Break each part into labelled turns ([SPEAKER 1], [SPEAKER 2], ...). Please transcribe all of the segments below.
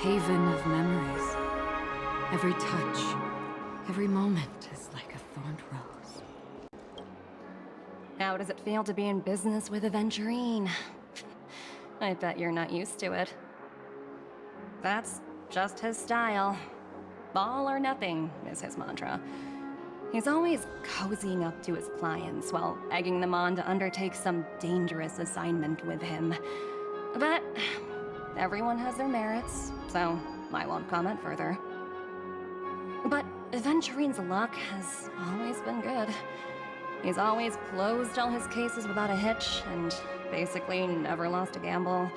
[SPEAKER 1] haven of memories. Every touch, every moment is like a thorned rose.
[SPEAKER 2] How does it feel to be in business with Aventurine? I bet you're not used to it. That's just his style. All or nothing is his mantra. He's always cozying up to his clients while egging them on to undertake some dangerous assignment with him. But everyone has their merits, so I won't comment further. But Aventurine's luck has always been good. He's always closed all his cases without a hitch, and basically never lost a gamble.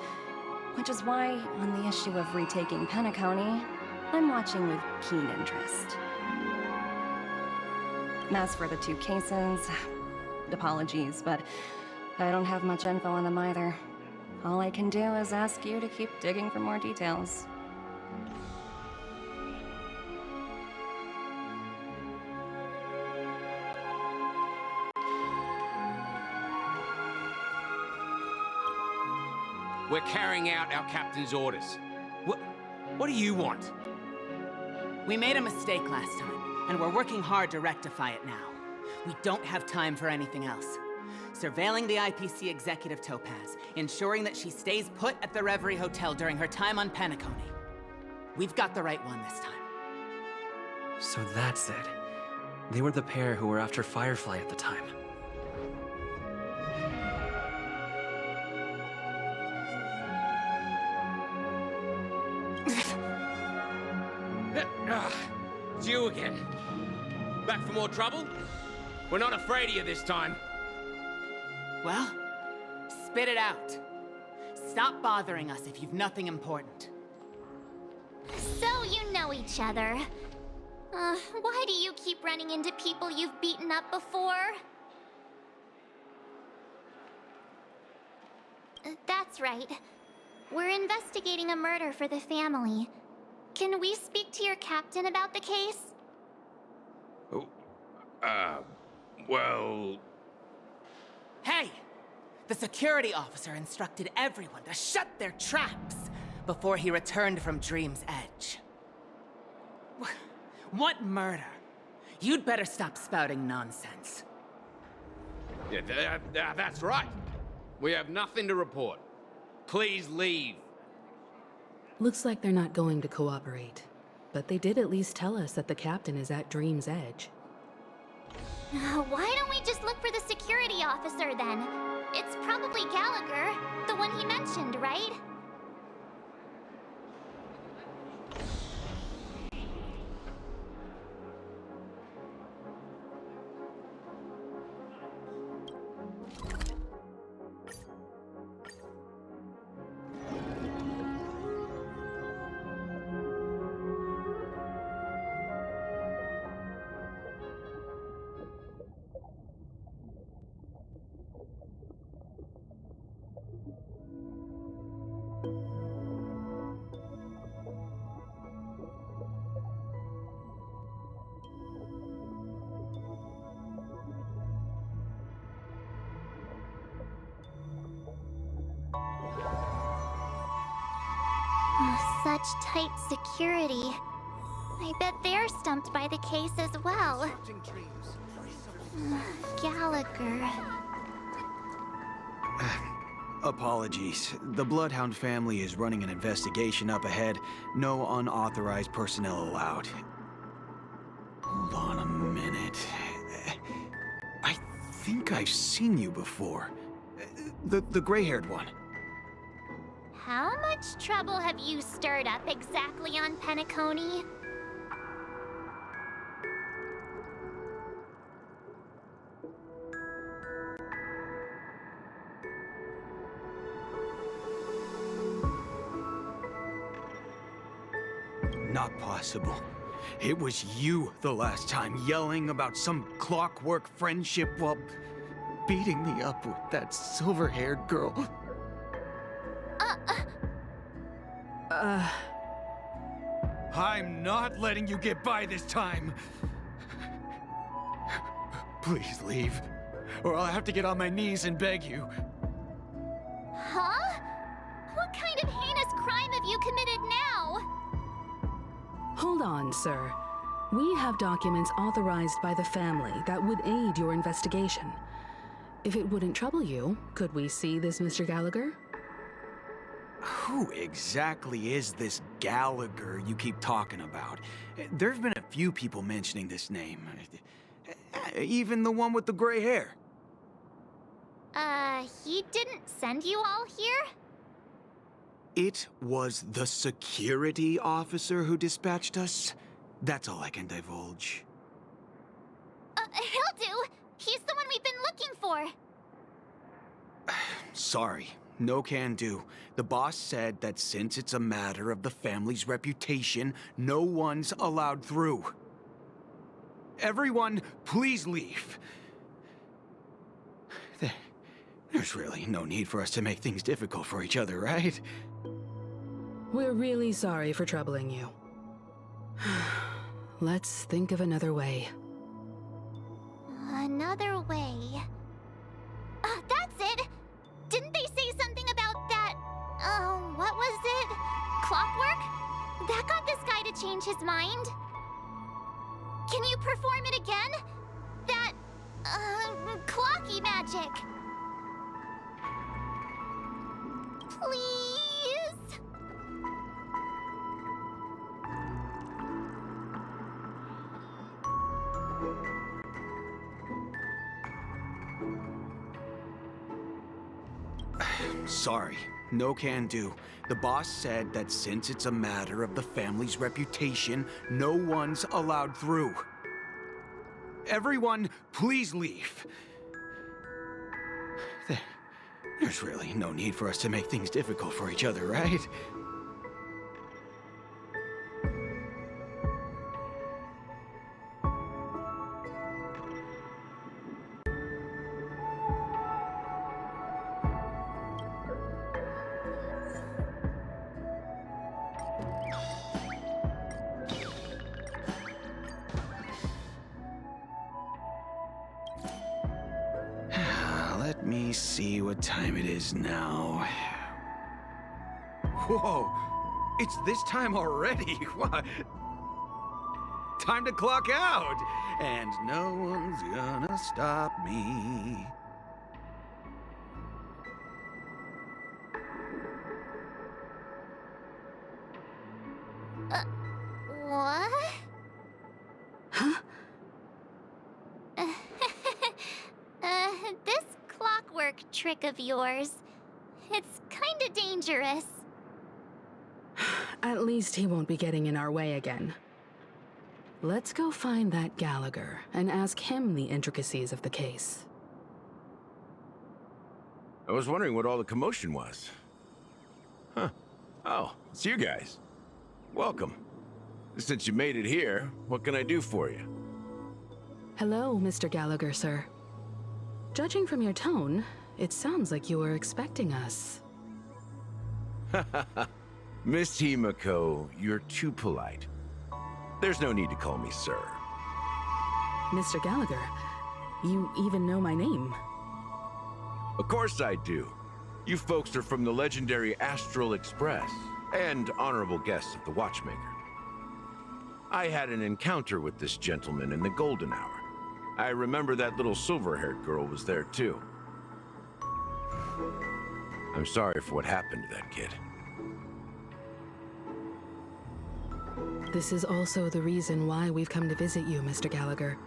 [SPEAKER 2] Which is why, on the issue of retaking Penacony, I'm watching with keen interest. As for the 2 cases, apologies, but I don't have much info on them either. All I can do is ask you to keep digging for more details.
[SPEAKER 3] We're carrying out our captain's orders. What do you want?
[SPEAKER 4] We made a mistake last time, and we're working hard to rectify it now. We don't have time for anything else. Surveilling the IPC executive Topaz, ensuring that she stays put at the Reverie Hotel during her time on Penacony. We've got the right one this time.
[SPEAKER 5] So that's it. They were the pair who were after Firefly at the time.
[SPEAKER 3] It's you again. Back for more trouble? We're not afraid of you this time.
[SPEAKER 4] Well, spit it out. Stop bothering us if you've nothing important.
[SPEAKER 6] So you know each other. Why do you keep running into people you've beaten up before? That's right. We're investigating a murder for the family. Can we speak to your captain about the case?
[SPEAKER 3] Well...
[SPEAKER 4] Hey! The security officer instructed everyone to shut their traps before he returned from Dream's Edge. What murder? You'd better stop spouting nonsense.
[SPEAKER 3] Yeah, that's right. We have nothing to report. Please leave.
[SPEAKER 1] Looks like they're not going to cooperate. But they did at least tell us that the captain is at Dream's Edge.
[SPEAKER 6] Why don't we just look for the security officer then? It's probably Gallagher, the one he mentioned, right? Such tight security. I bet they're stumped by the case as well. Gallagher.
[SPEAKER 7] Apologies. The Bloodhound family is running an investigation up ahead. No unauthorized personnel allowed. Hold on a minute. I think I've seen you before. The gray-haired one.
[SPEAKER 6] How much trouble have you stirred up exactly on Penacony?
[SPEAKER 7] Not possible. It was you the last time, yelling about some clockwork friendship while beating me up with that silver-haired girl. I'm not letting you get by this time. Please leave, or I'll have to get on my knees and beg you.
[SPEAKER 6] Huh? What kind of heinous crime have you committed now?
[SPEAKER 1] on, sir. We have documents authorized by the family that would aid your investigation. If it wouldn't trouble you, could we see this Mr. Gallagher?
[SPEAKER 7] Who exactly is this Gallagher you keep talking about? There's been a few people mentioning this name. Even the one with the gray hair.
[SPEAKER 6] He didn't send you all here?
[SPEAKER 7] It was the security officer who dispatched us. That's all I can divulge.
[SPEAKER 6] He'll do. He's the one we've been looking for.
[SPEAKER 7] Sorry, no can do. The boss said that since it's a matter of the family's reputation, no one's allowed through. Everyone, please leave. There's really no need for us to make things difficult for each other, right?
[SPEAKER 1] We're really sorry for troubling you. Let's think of another way.
[SPEAKER 6] Another way. That's it! Didn't they say something about that, what was it? Clockwork? That got this guy to change his mind. Can you perform it again? That, clocky magic. Please?
[SPEAKER 7] Sorry, no can do. The boss said that since it's a matter of the family's reputation, no one's allowed through. Everyone, please leave. There's really no need for us to make things difficult for each other, right? Let me see what time it is now. Whoa! It's this time already! What? Time to clock out! And no one's gonna stop me.
[SPEAKER 6] What?
[SPEAKER 1] Huh?
[SPEAKER 6] This clockwork trick of yours, it's kinda dangerous.
[SPEAKER 1] At least he won't be getting in our way again. Let's go find that Gallagher and ask him the intricacies of the case.
[SPEAKER 8] I was wondering what all the commotion was. Huh. Oh, it's you guys. Welcome. Since you made it here, what can I do for you?
[SPEAKER 1] Hello, Mr. Gallagher, sir. Judging from your tone, it sounds like you were expecting us.
[SPEAKER 8] Miss Himiko, you're too polite. There's no need to call me sir.
[SPEAKER 1] Mr. Gallagher, you even know my name.
[SPEAKER 8] Of course I do. You folks are from the legendary Astral Express, and honorable guests of the Watchmaker. I had an encounter with this gentleman in the Golden Hour. I remember that little silver-haired girl was there too. I'm sorry for what happened to that kid.
[SPEAKER 1] This is also the reason why we've come to visit you, Mr. Gallagher.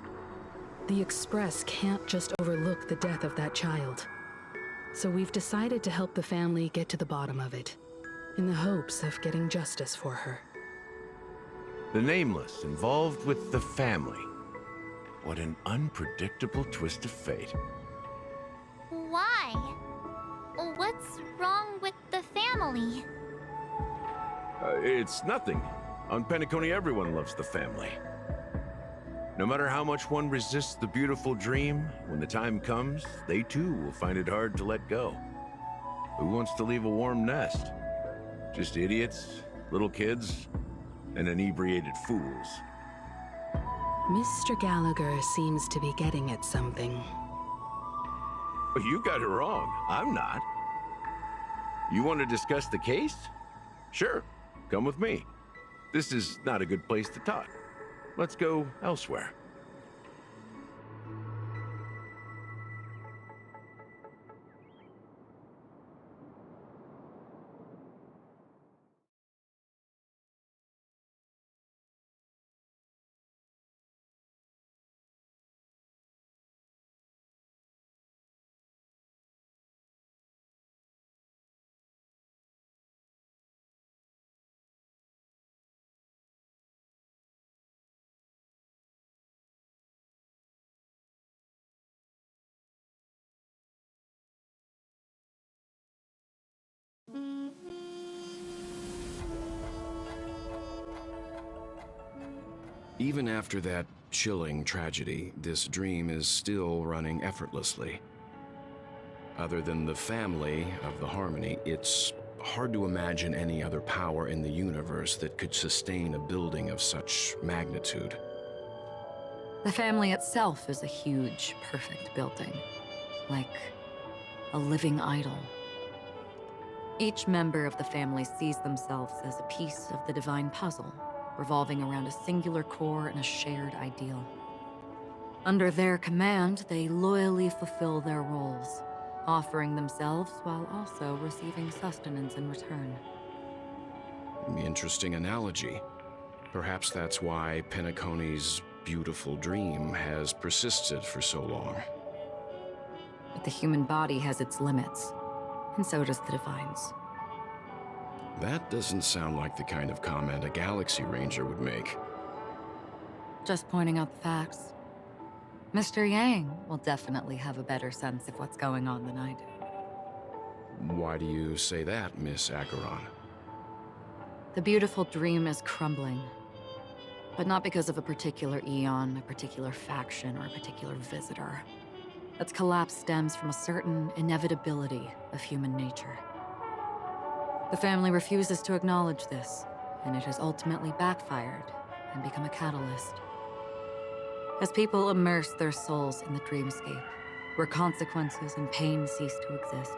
[SPEAKER 1] The Express can't just overlook the death of that child. So we've decided to help the family get to the bottom of it, in the hopes of getting justice for her.
[SPEAKER 8] The Nameless involved with the family. What an unpredictable twist of fate.
[SPEAKER 6] Why? What's wrong with the family?
[SPEAKER 8] It's nothing. On Penacony, everyone loves the family. No matter how much one resists the beautiful dream, when the time comes, they too will find it hard to let go. Who wants to leave a warm nest? Just idiots, little kids, and inebriated fools.
[SPEAKER 1] Mr. Gallagher seems to be getting at something.
[SPEAKER 8] You got it wrong. I'm not. You want to discuss the case? Sure. Come with me. This is not a good place to talk. Let's go elsewhere.
[SPEAKER 3] Even after that chilling tragedy, this dream is still running effortlessly. Other than the family of the Harmony, it's hard to imagine any other power in the universe that could sustain a building of such magnitude.
[SPEAKER 2] The family itself is a huge, perfect building. Like a living idol. Each member of the family sees themselves as a piece of the divine puzzle, revolving around a singular core and a shared ideal. Under their command, they loyally fulfill their roles, offering themselves while also receiving sustenance in return.
[SPEAKER 3] Interesting analogy. Perhaps that's why Penacony's beautiful dream has persisted for so long.
[SPEAKER 2] But the human body has its limits, and so does the divine's.
[SPEAKER 3] That doesn't sound like the kind of comment a Galaxy Ranger would make.
[SPEAKER 2] Just pointing out the facts. Mr. Yang will definitely have a better sense of what's going on than I do.
[SPEAKER 3] Why do you say that, Miss Acheron?
[SPEAKER 2] The beautiful dream is crumbling. But not because of a particular eon, a particular faction, or a particular visitor. Its collapse stems from a certain inevitability of human nature. The family refuses to acknowledge this, and it has ultimately backfired and become a catalyst. As people immerse their souls in the dreamscape, where consequences and pain cease to exist,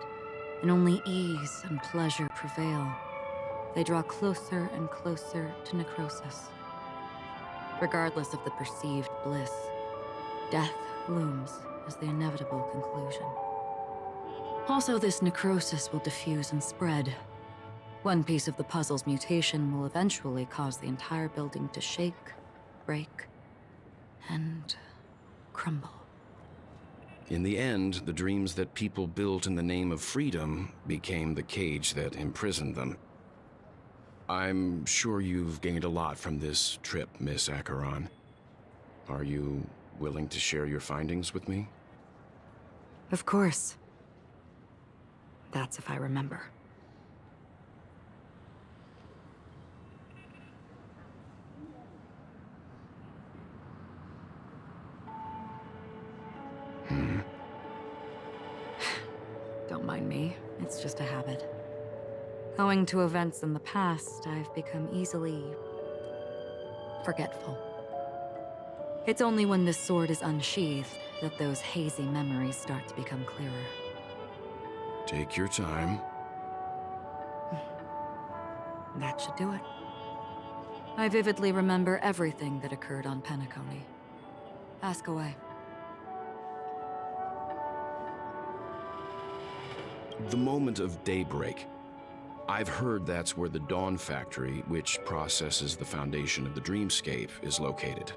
[SPEAKER 2] and only ease and pleasure prevail, they draw closer and closer to necrosis. Regardless of the perceived bliss, death looms as the inevitable conclusion. Also, this necrosis will diffuse and spread. One piece of the puzzle's mutation will eventually cause the entire building to shake, break, and crumble.
[SPEAKER 3] In the end, the dreams that people built in the name of freedom became the cage that imprisoned them. I'm sure you've gained a lot from this trip, Miss Acheron. Are you willing to share your findings with me?
[SPEAKER 2] Of course. That's if I remember. Don't mind me. It's just a habit. Owing to events in the past, I've become easily forgetful. It's only when this sword is unsheathed that those hazy memories start to become clearer.
[SPEAKER 3] Take your time.
[SPEAKER 2] That should do it. I vividly remember everything that occurred on Penacony. Ask away.
[SPEAKER 3] The moment of daybreak. I've heard that's where the Dawn Factory, which processes the foundation of the dreamscape, is located.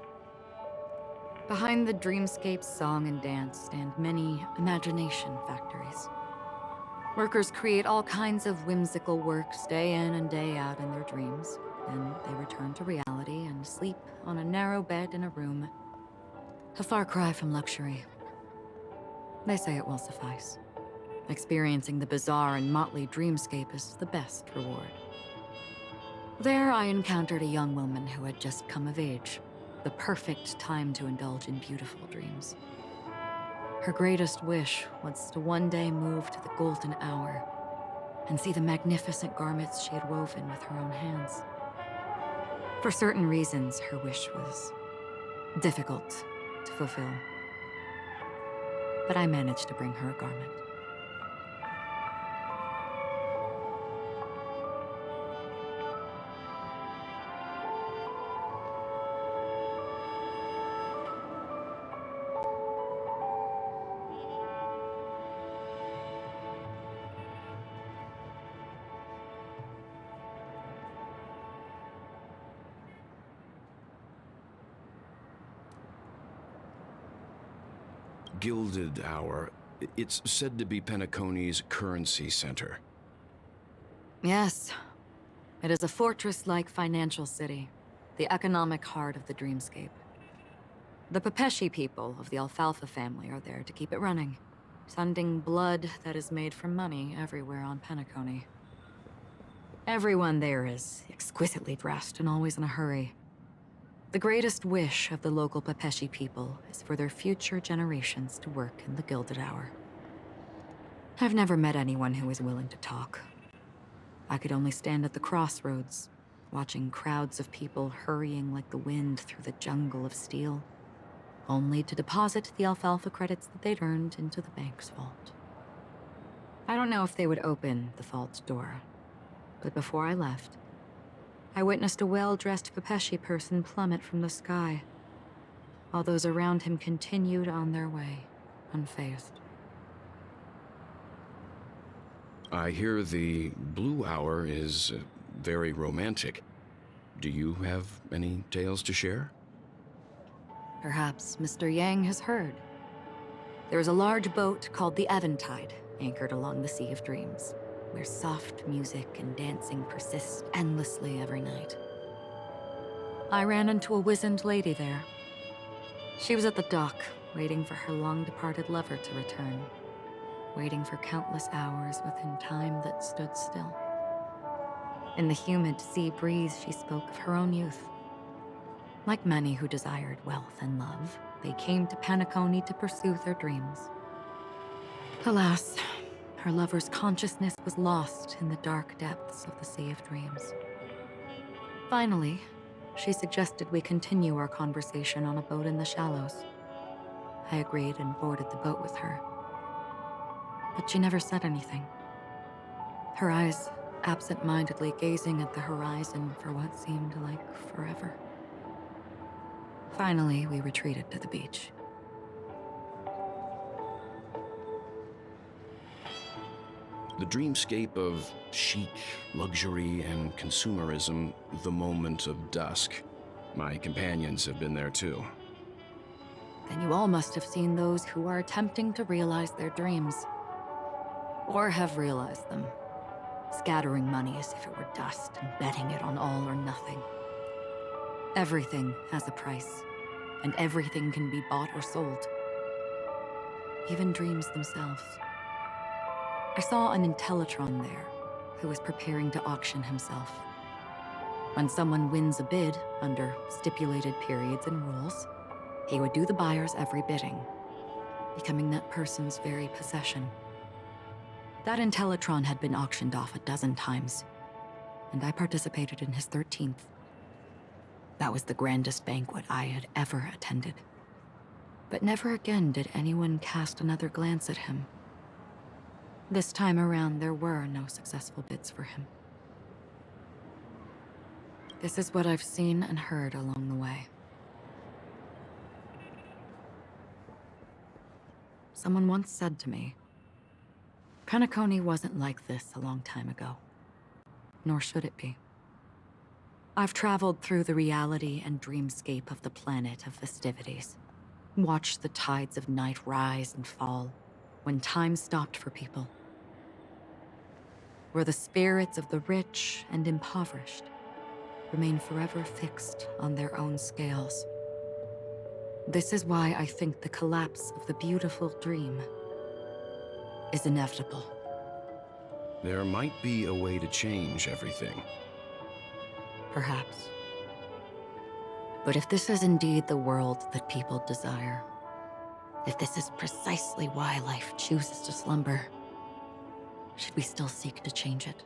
[SPEAKER 2] Behind the dreamscape's song and dance stand many imagination factories. Workers create all kinds of whimsical works day in and day out in their dreams. Then they return to reality and sleep on a narrow bed in a room. A far cry from luxury. They say it will suffice. Experiencing the bizarre and motley dreamscape is the best reward. There, I encountered a young woman who had just come of age, the perfect time to indulge in beautiful dreams. Her greatest wish was to one day move to the golden hour and see the magnificent garments she had woven with her own hands. For certain reasons, her wish was difficult to fulfill. But I managed to bring her a garment.
[SPEAKER 3] Gilded Hour, it's said to be Penacony's currency center.
[SPEAKER 9] Yes. It is a fortress-like financial city, the economic heart of the dreamscape. The Pepeshi people of the Alfalfa family are there to keep it running, sending blood that is made from money everywhere on Penacony. Everyone there is exquisitely dressed and always in a hurry. The greatest wish of the local Pepeshi people is for their future generations to work in the Gilded Hour. I've never met anyone who is willing to talk. I could only stand at the crossroads, watching crowds of people hurrying like the wind through the jungle of steel, only to deposit the alfalfa credits that they'd earned into the bank's vault. I don't know if they would open the vault door, but before I left, I witnessed a well-dressed Pepeshi person plummet from the sky, while those around him continued on their way, unfazed.
[SPEAKER 3] I hear the Blue Hour is very romantic. Do you have any tales to share?
[SPEAKER 9] Perhaps Mr. Yang has heard. There is a large boat called the Eventide, anchored along the Sea of Dreams, where soft music and dancing persist endlessly every night. I ran into a wizened lady there. She was at the dock, waiting for her long-departed lover to return, waiting for countless hours within time that stood still. In the humid sea breeze, she spoke of her own youth. Like many who desired wealth and love, they came to Penacony to pursue their dreams. Alas, her lover's consciousness was lost in the dark depths of the Sea of Dreams. Finally, she suggested we continue our conversation on a boat in the shallows. I agreed and boarded the boat with her. But she never said anything. Her eyes absent-mindedly gazing at the horizon for what seemed like forever. Finally, we retreated to the beach.
[SPEAKER 3] The dreamscape of chic, luxury, and consumerism, the moment of dusk. My companions have been there too.
[SPEAKER 9] Then you all must have seen those who are attempting to realize their dreams. Or have realized them, scattering money as if it were dust and betting it on all or nothing. Everything has a price, and everything can be bought or sold. Even dreams themselves. I saw an Intellitron there, who was preparing to auction himself. When someone wins a bid under stipulated periods and rules, he would do the buyer's every bidding, becoming that person's very possession. That Intellitron had been auctioned off a dozen times, and I participated in his 13th. That was the grandest banquet I had ever attended. But never again did anyone cast another glance at him. This time around, there were no successful bids for him. This is what I've seen and heard along the way. Someone once said to me, Penacony wasn't like this a long time ago, nor should it be. I've traveled through the reality and dreamscape of the planet of festivities, watched the tides of night rise and fall when time stopped for people, where the spirits of the rich and impoverished remain forever fixed on their own scales. This is why I think the collapse of the beautiful dream is inevitable.
[SPEAKER 3] There might be a way to change everything.
[SPEAKER 9] Perhaps. But if this is indeed the world that people desire, if this is precisely why life chooses to slumber, should we still seek to change it?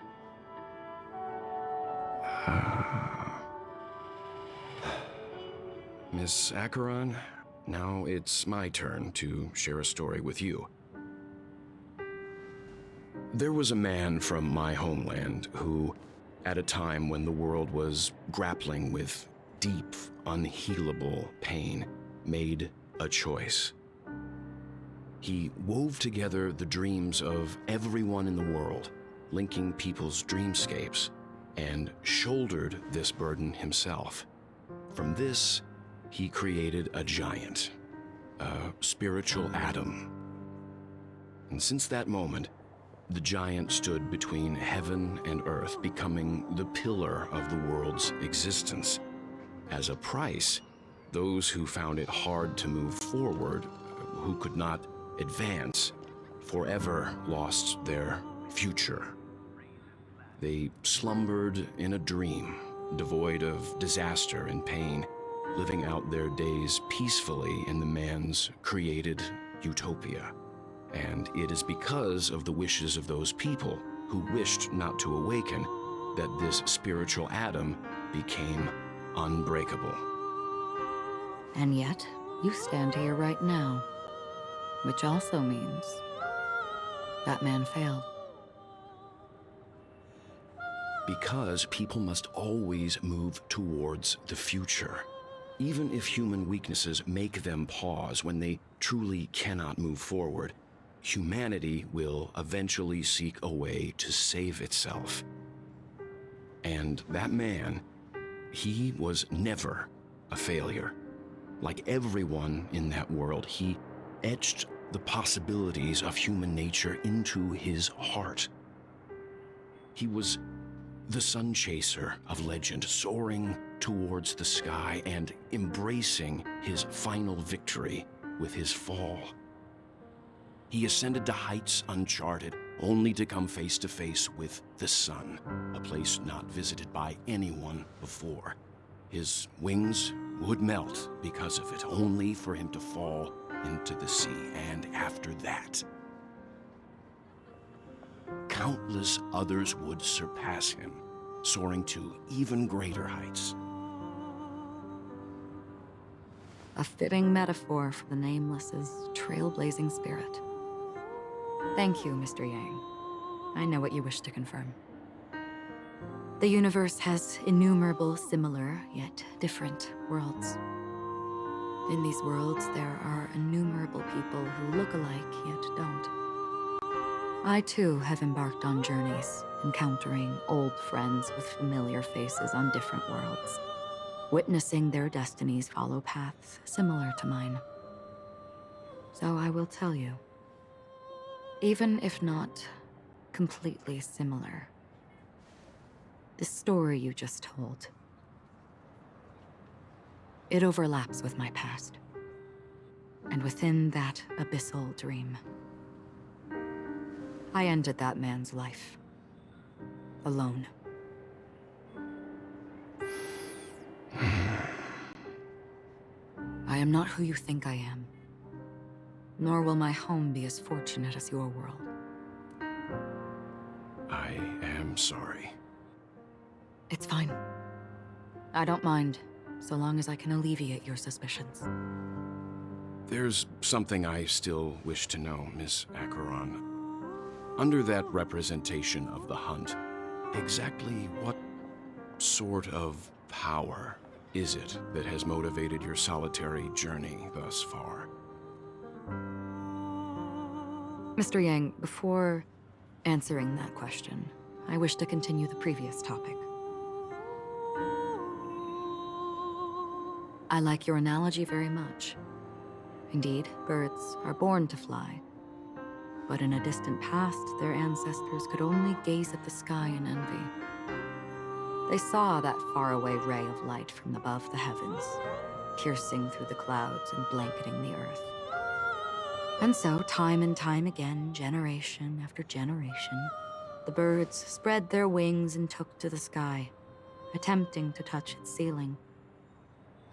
[SPEAKER 3] Miss Acheron, now it's my turn to share a story with you. There was a man from my homeland who, at a time when the world was grappling with deep, unhealable pain, made a choice. He wove together the dreams of everyone in the world, linking people's dreamscapes, and shouldered this burden himself. From this, he created a giant, a spiritual atom. And since that moment, the giant stood between heaven and earth, becoming the pillar of the world's existence. As a price, those who found it hard to move forward, who could not advance, forever lost their future. They slumbered in a dream, devoid of disaster and pain, living out their days peacefully in the man's created utopia. And it is because of the wishes of those people who wished not to awaken that this spiritual atom became unbreakable.
[SPEAKER 9] And yet, you stand here right now, which also means that man failed.
[SPEAKER 3] Because people must always move towards the future. Even if human weaknesses make them pause when they truly cannot move forward, humanity will eventually seek a way to save itself. And that man, he was never a failure. Like everyone in that world, he etched the possibilities of human nature into his heart. He was the sun chaser of legend, soaring towards the sky and embracing his final victory with his fall. He ascended to heights uncharted, only to come face to face with the sun, a place not visited by anyone before. His wings would melt because of it, only for him to fall into the sea. And after that, countless others would surpass him, soaring to even greater heights.
[SPEAKER 9] A fitting metaphor for the Nameless's trailblazing spirit. Thank you, Mr. Yang. I know what you wish to confirm. The universe has innumerable similar, yet different worlds. In these worlds, there are innumerable people who look alike, yet don't. I too have embarked on journeys, encountering old friends with familiar faces on different worlds, witnessing their destinies follow paths similar to mine. So I will tell you, even if not completely similar, the story you just told, it overlaps with my past. And within that abyssal dream, I ended that man's life. Alone. I am not who you think I am. Nor will my home be as fortunate as your world.
[SPEAKER 3] I am sorry.
[SPEAKER 9] It's fine. I don't mind, so long as I can alleviate your suspicions.
[SPEAKER 3] There's something I still wish to know, Miss Acheron. Under that representation of the hunt, exactly what sort of power is it that has motivated your solitary journey thus far?
[SPEAKER 9] Mr. Yang, before answering that question, I wish to continue the previous topic. I like your analogy very much. Indeed, birds are born to fly. But in a distant past, their ancestors could only gaze at the sky in envy. They saw that faraway ray of light from above the heavens, piercing through the clouds and blanketing the earth. And so, time and time again, generation after generation, the birds spread their wings and took to the sky, attempting to touch its ceiling,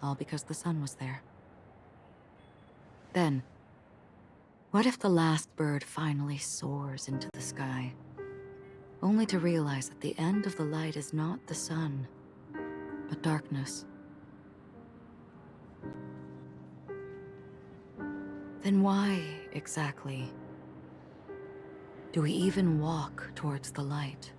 [SPEAKER 9] all because the sun was there. Then, what if the last bird finally soars into the sky, only to realize that the end of the light is not the sun, but darkness? Then why, exactly, do we even walk towards the light?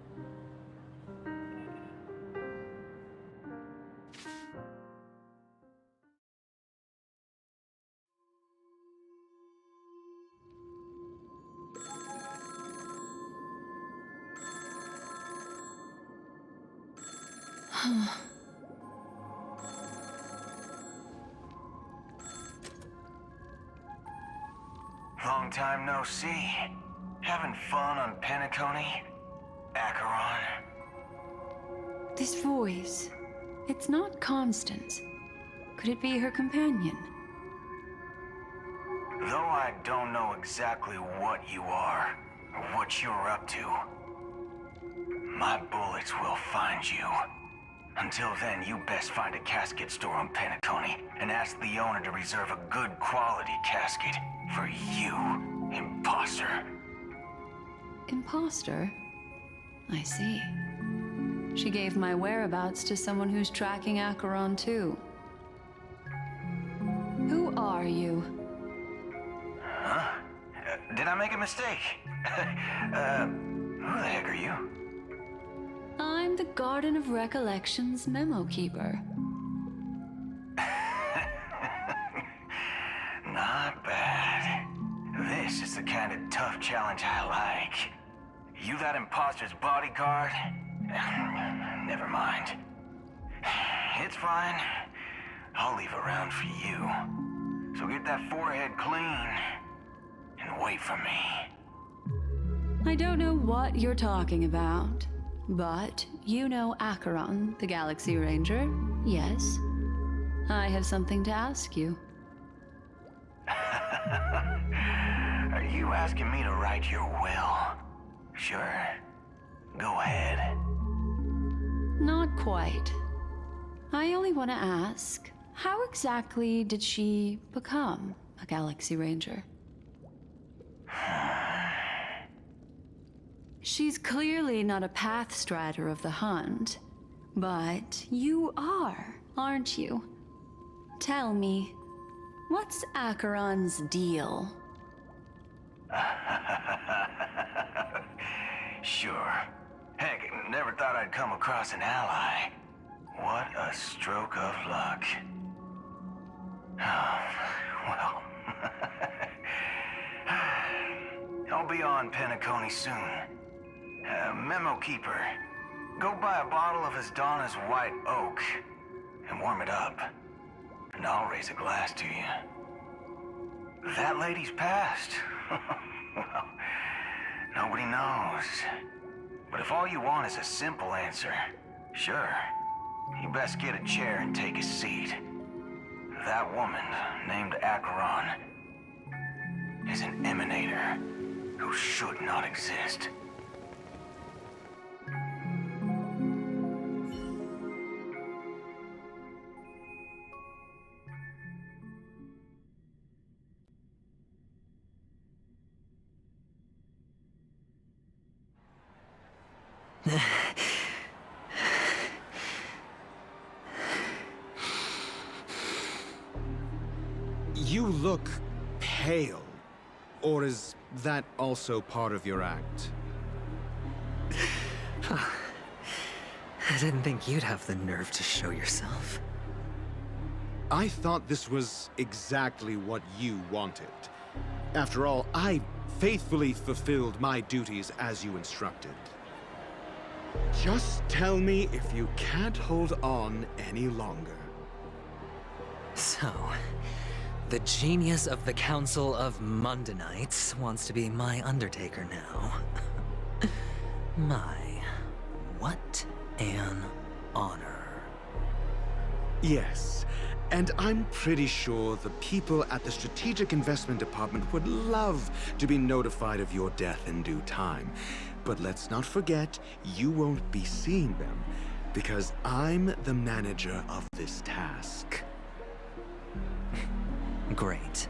[SPEAKER 7] time no see. Having fun on Penacony? Acheron?
[SPEAKER 10] This voice, it's not Constance. Could it be her companion?
[SPEAKER 7] Though I don't know exactly what you are, or what you're up to, my bullets will find you. Until then, you best find a casket store on Penacony and ask the owner to reserve a good quality casket for you, imposter.
[SPEAKER 10] Imposter? I see. She gave my whereabouts to someone who's tracking Acheron too. Who are you?
[SPEAKER 7] Huh? Did I make a mistake? Who the heck are you?
[SPEAKER 10] I'm the Garden of Recollection's memo keeper.
[SPEAKER 7] Not bad. This is the kind of tough challenge I like. You that imposter's bodyguard? Never mind. It's fine. I'll leave a round for you. So get that forehead clean and wait for me.
[SPEAKER 10] I don't know what you're talking about, but you know Acheron, the Galaxy Ranger, yes? I have something to ask you.
[SPEAKER 7] Are you asking me to write your will? Sure. Go ahead.
[SPEAKER 10] Not quite. I only want to ask, how exactly did she become a Galaxy Ranger? She's clearly not a path strider of the hunt, but you are, aren't you? Tell me, what's Acheron's deal?
[SPEAKER 7] Sure. Heck, never thought I'd come across an ally. What a stroke of luck. Oh, well. I'll be on Penacony soon. Memo Keeper, go buy a bottle of Asdana's White Oak and warm it up. And I'll raise a glass to you. That lady's passed. Well, nobody knows. But if all you want is a simple answer, sure. You best get a chair and take a seat. That woman, named Acheron, is an emanator who should not exist.
[SPEAKER 11] You look pale. Or is that also part of your act?
[SPEAKER 5] I didn't think you'd have the nerve to show yourself.
[SPEAKER 11] I thought this was exactly what you wanted. After all, I faithfully fulfilled my duties as you instructed. Just tell me if you can't hold on any longer.
[SPEAKER 5] So, the genius of the Council of Mundanites wants to be my Undertaker now. My, what an honor.
[SPEAKER 11] Yes, and I'm pretty sure the people at the Strategic Investment Department would love to be notified of your death in due time. But let's not forget, you won't be seeing them, because I'm the manager of this task.
[SPEAKER 5] Great.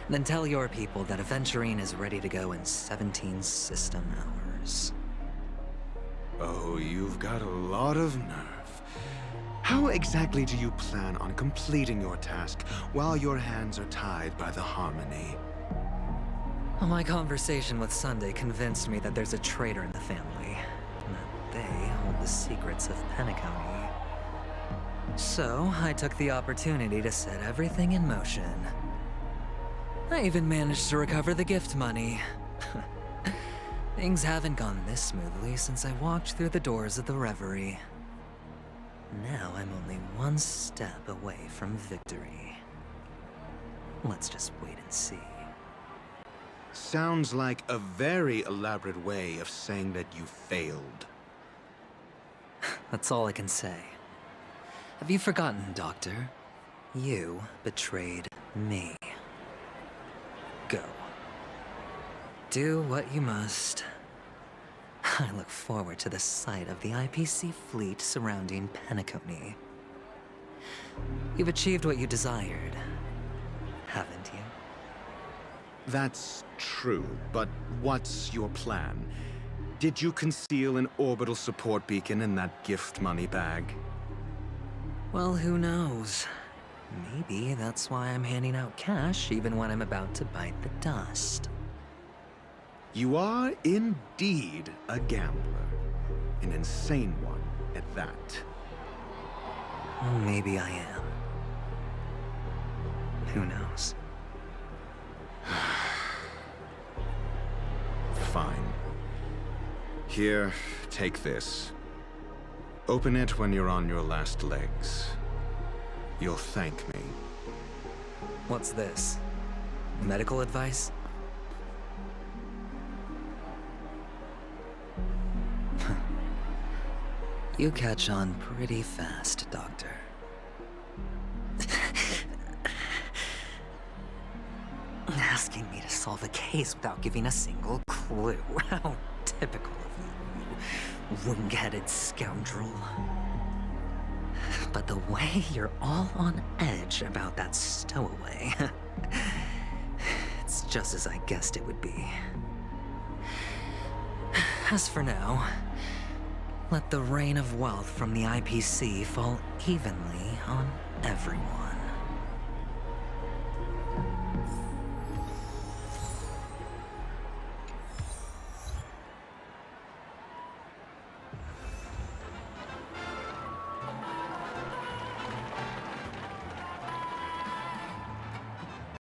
[SPEAKER 5] Then tell your people that Aventurine is ready to go in 17 system hours.
[SPEAKER 11] Oh, you've got a lot of nerve. How exactly do you plan on completing your task while your hands are tied by the Harmony?
[SPEAKER 5] My conversation with Sunday convinced me that there's a traitor in the family, and that they hold the secrets of Penacony. So, I took the opportunity to set everything in motion. I even managed to recover the gift money. Things haven't gone this smoothly since I walked through the doors of the Reverie. Now I'm only one step away from victory. Let's just wait and see.
[SPEAKER 11] Sounds like a very elaborate way of saying that you failed.
[SPEAKER 5] That's all I can say. Have you forgotten, Doctor? You betrayed me. Go. Do what you must. I look forward to the sight of the IPC fleet surrounding Penacony. You've achieved what you desired, haven't you?
[SPEAKER 11] That's true, but what's your plan? Did you conceal an orbital support beacon in that gift money bag?
[SPEAKER 5] Well, who knows? Maybe that's why I'm handing out cash even when I'm about to bite the dust.
[SPEAKER 11] You are indeed a gambler. An insane one at that.
[SPEAKER 5] Maybe I am. Who knows?
[SPEAKER 11] Fine. Here, take this. Open it when you're on your last legs. You'll thank me.
[SPEAKER 5] What's this? Medical advice? You catch on pretty fast, Doctor. Asking me to solve a case without giving a single clue. How typical of you, wing-headed scoundrel. But the way you're all on edge about that stowaway, it's just as I guessed it would be. As for now, let the rain of wealth from the IPC fall evenly on everyone.